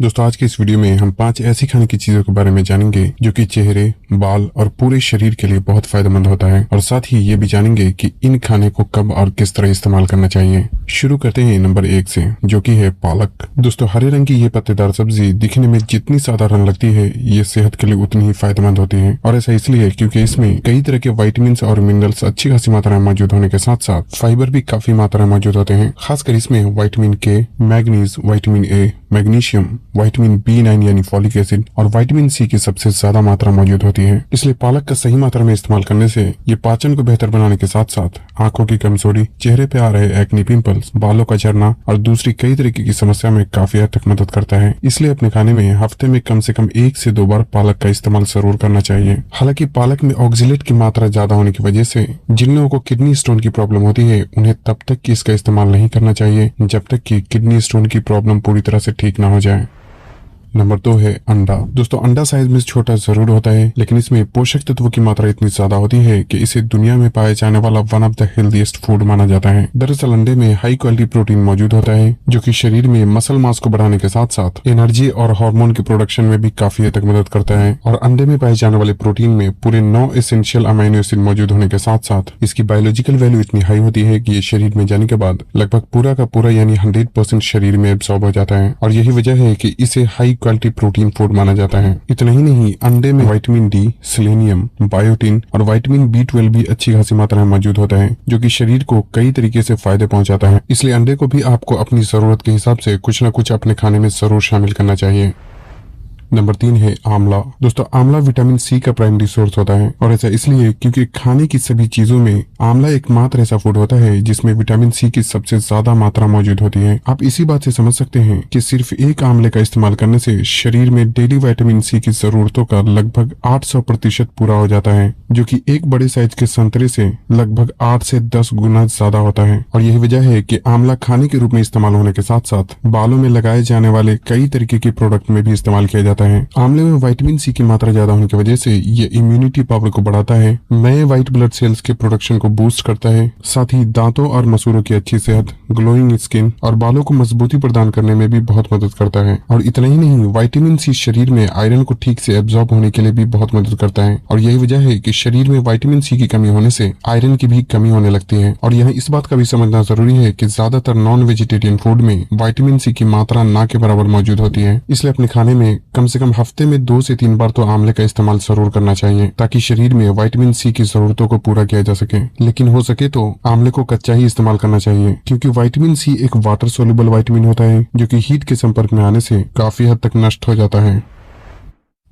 दोस्तों आज के इस वीडियो में हम 5 ऐसी खाने की चीजों के बारे में जानेंगे जो कि चेहरे, बाल और पूरे शरीर के लिए बहुत फायदेमंद होता है और साथ ही ये भी जानेंगे कि इन खाने को कब और किस तरह इस्तेमाल करना चाहिए। शुरू करते हैं नंबर 1 से, जो कि है पालक। दोस्तों हरे रंग की ये पत्तेदार सब्जी दिखने में जितनी साधारण लगती है, ये सेहत के लिए उतनी ही फायदेमंद होती है और ऐसा इसलिए क्योंकि इसमें कई तरह के विटामिन और मिनरल्स अच्छी खासी मात्रा में मौजूद होने के साथ साथ फाइबर भी काफी मात्रा में मौजूद होते हैं। खासकर इसमें विटामिन के, manganese, vitamin A, magnesium, vitamin B9 यानी फॉलिक एसिड और विटामिन सी की सबसे ज्यादा मात्रा मौजूद होती है। इसलिए पालक का सही मात्रा में इस्तेमाल करने से ये पाचन को बेहतर बनाने के साथ साथ आंखों की कमजोरी, चेहरे पे आ रहे एक्ने पिंपल्स, बालों का झड़ना और दूसरी कई तरीके की समस्या में काफी हद तक मदद करता है। इसलिए अपने खाने में हफ्ते में कम से कम 1 से 2 बार पालक का इस्तेमाल जरूर करना चाहिए। हालांकि पालक में ऑक्जेलेट की मात्रा ज्यादा होने की वजह से जिन लोगों को किडनी स्टोन की प्रॉब्लम होती है, उन्हें तब तक की इसका इस्तेमाल नहीं करना चाहिए जब तक कि किडनी स्टोन की प्रॉब्लम पूरी तरह से ठीक ना हो जाए। नंबर 2 है अंडा। दोस्तों अंडा साइज में छोटा जरूर होता है, लेकिन इसमें पोषक तत्वों की मात्रा इतनी ज्यादा होती है कि इसे दुनिया में पाए जाने वाला one of the healthiest food माना जाता है। दरअसल अंडे में हाई क्वालिटी प्रोटीन मौजूद होता है, जो कि शरीर में मसल मास को बढ़ाने के साथ साथ एनर्जी और हार्मोन के प्रोडक्शन में भी काफी हद तक मदद करता है। और अंडे में पाए जाने वाले प्रोटीन में पूरे 9 एसेंशियल अमीनो एसिड मौजूद होने के साथ साथ इसकी बायोलॉजिकल वैल्यू इतनी हाई होती है कि ये शरीर में जाने के बाद लगभग पूरा का पूरा यानी 100% शरीर में एब्सॉर्ब हो जाता है और यही वजह है कि इसे हाई क्वालिटी प्रोटीन फूड माना जाता है। इतना ही नहीं, अंडे में विटामिन डी, सेलेनियम, बायोटिन और विटामिन B12 भी अच्छी खासी मात्रा में मौजूद होता है, जो कि शरीर को कई तरीके से फायदे पहुंचाता है। इसलिए अंडे को भी आपको अपनी जरूरत के हिसाब से कुछ न कुछ अपने खाने में जरूर शामिल करना चाहिए। नंबर 3 है आंवला। दोस्तों आंवला विटामिन सी का प्राइमरी सोर्स होता है और ऐसा इसलिए क्योंकि खाने की सभी चीजों में आंवला एकमात्र ऐसा फूड होता है जिसमें विटामिन सी की सबसे ज्यादा मात्रा मौजूद होती है। आप इसी बात से समझ सकते हैं कि सिर्फ एक आंवले का इस्तेमाल करने से शरीर में डेली विटामिन सी की जरूरतों का लगभग 800% पूरा हो जाता है, जो कि एक बड़े साइज के संतरे से लगभग 8 से 10 गुना ज्यादा होता है। और यही वजह है कि आंवला खाने के रूप में इस्तेमाल होने के साथ साथ बालों में लगाए जाने वाले कई तरीके के प्रोडक्ट में भी इस्तेमाल किया जाता है। आंवले में विटामिन सी की मात्रा ज्यादा होने की वजह से ये इम्यूनिटी पावर को बढ़ाता है, नए व्हाइट ब्लड सेल्स के प्रोडक्शन को बूस्ट करता है, साथ ही दांतों और मसूड़ों की अच्छी सेहत, ग्लोइंग स्किन और बालों को मजबूती प्रदान करने में भी बहुत मदद करता है। और इतना ही नहीं, विटामिन सी शरीर में आयरन को ठीक से एब्जॉर्ब होने के लिए भी बहुत मदद करता है और यही वजह है कि शरीर में विटामिन सी की कमी होने से आयरन की भी कमी होने लगती है। और यहाँ इस बात का भी समझना जरूरी है कि ज्यादातर नॉन वेजिटेरियन फूड में विटामिन सी की मात्रा ना के बराबर मौजूद होती है। इसलिए अपने खाने में कम से कम हफ्ते में 2 से 3 बार तो आंवले का इस्तेमाल जरूर करना चाहिए, ताकि शरीर में विटामिन सी की जरूरतों को पूरा किया जा सके। लेकिन हो सके तो आंवले को कच्चा ही इस्तेमाल करना चाहिए, क्योंकि विटामिन सी एक वाटर सोल्यूबल विटामिन होता है जो कि हीट के संपर्क में आने से काफी हद तक नष्ट हो जाता है।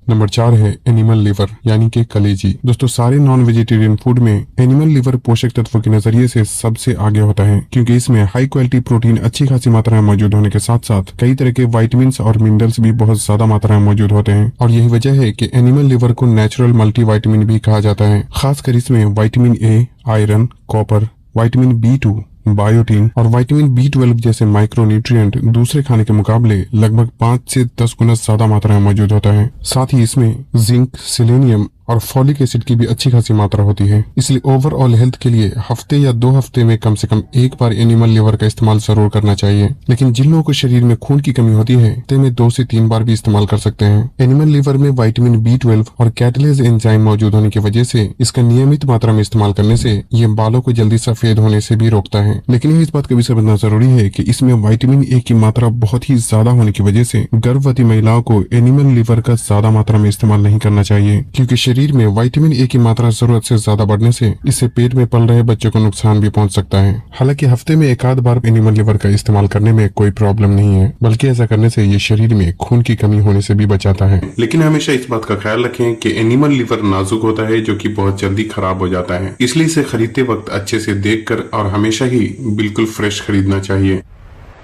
नंबर 4 है एनिमल लिवर यानी कि कलेजी। दोस्तों सारे नॉन वेजिटेरियन फूड में एनिमल लिवर पोषक तत्वों के नजरिए से सबसे आगे होता है, क्योंकि इसमें हाई क्वालिटी प्रोटीन अच्छी खासी मात्रा में मौजूद होने के साथ साथ कई तरह के विटामिन और मिनरल्स भी बहुत ज्यादा मात्रा में मौजूद होते हैं। और यही वजह है कि एनिमल लिवर को नेचुरल मल्टीविटामिन भी कहा जाता है। खासकर इसमें vitamin A, iron, copper, vitamin B2, biotin और विटामिन B12 जैसे माइक्रो न्यूट्रिएंट दूसरे खाने के मुकाबले लगभग 5 से 10 गुना ज्यादा मात्रा में मौजूद होता है। साथ ही इसमें जिंक, सेलेनियम और फॉलिक एसिड की भी अच्छी खासी मात्रा होती है। इसलिए ओवरऑल हेल्थ के लिए हफ्ते या 2 हफ्ते में कम से कम 1 बार एनिमल लिवर का इस्तेमाल जरूर करना चाहिए। लेकिन जिन लोगों को शरीर में खून की कमी होती है, हफ्ते में 2 से 3 बार भी इस्तेमाल कर सकते हैं। एनिमल लिवर में विटामिन B12 और कैटलेज एंजाइम मौजूद होने की वजह से इसका नियमित मात्रा में इस्तेमाल करने से ये बालों को जल्दी सफेद होने से भी रोकता है। लेकिन इस बात का भी समझना जरूरी है कि इसमें विटामिन ए की मात्रा बहुत ही ज्यादा होने की वजह से गर्भवती महिलाओं को एनिमल लिवर का ज्यादा मात्रा में इस्तेमाल नहीं करना चाहिए, क्योंकि शरीर में विटामिन ए की मात्रा जरूरत से ज्यादा बढ़ने से इससे पेट में पल रहे बच्चों को नुकसान भी पहुंच सकता है। हालांकि हफ्ते में 1 बार एनिमल लिवर का इस्तेमाल करने में कोई प्रॉब्लम नहीं है, बल्कि ऐसा करने से ये शरीर में खून की कमी होने से भी बचाता है। लेकिन हमेशा इस बात का ख्याल रखें कि एनिमल लिवर नाजुक होता है, जो कि बहुत जल्दी खराब हो जाता है। इसलिए इसे खरीदते वक्त अच्छे से देखकर और हमेशा ही बिल्कुल फ्रेश खरीदना चाहिए।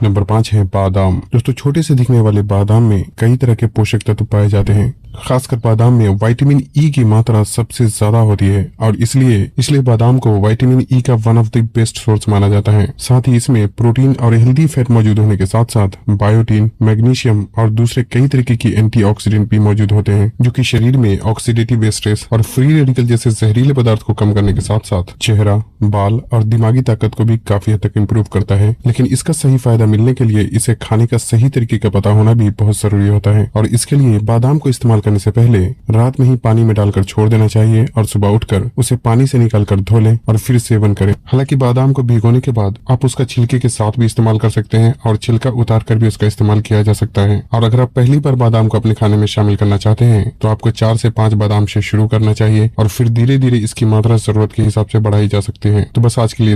नंबर 5 है बादाम। दोस्तों छोटे से दिखने वाले बादाम में कई तरह के पोषक तत्व पाए जाते हैं, खासकर बादाम में विटामिन ई की मात्रा सबसे ज्यादा होती है और इसलिए बादाम को विटामिन ई का one of the best source माना जाता है। साथ ही इसमें प्रोटीन और हेल्दी फैट मौजूद होने के साथ साथ बायोटीन, मैग्नीशियम और दूसरे कई तरीके की एंटीऑक्सीडेंट भी मौजूद होते हैं, जो कि शरीर में ऑक्सीडेटिव स्ट्रेस और फ्री रेडिकल जैसे जहरीले पदार्थ को कम करने के साथ साथ चेहरा, बाल और दिमागी ताकत को भी काफी हद तक इम्प्रूव करता है। लेकिन इसका सही फायदा मिलने के लिए इसे खाने का सही तरीके का पता होना भी बहुत जरूरी होता है और इसके लिए बादाम को इस्तेमाल करने से पहले रात में ही पानी में डालकर छोड़ देना चाहिए और सुबह उठकर उसे पानी से निकालकर धो लें और फिर सेवन करें। हालांकि बादाम को भिगोने के बाद आप उसका छिलके के साथ भी इस्तेमाल कर सकते हैं और छिलका उतार कर भी उसका इस्तेमाल किया जा सकता है। और अगर आप पहली बार बादाम को अपने खाने में शामिल करना चाहते हैं तो आपको 4 से 5 बादाम से शुरू करना चाहिए और फिर धीरे धीरे इसकी मात्रा जरूरत के हिसाब से बढ़ाई जा सकती है। तो बस आज के लिए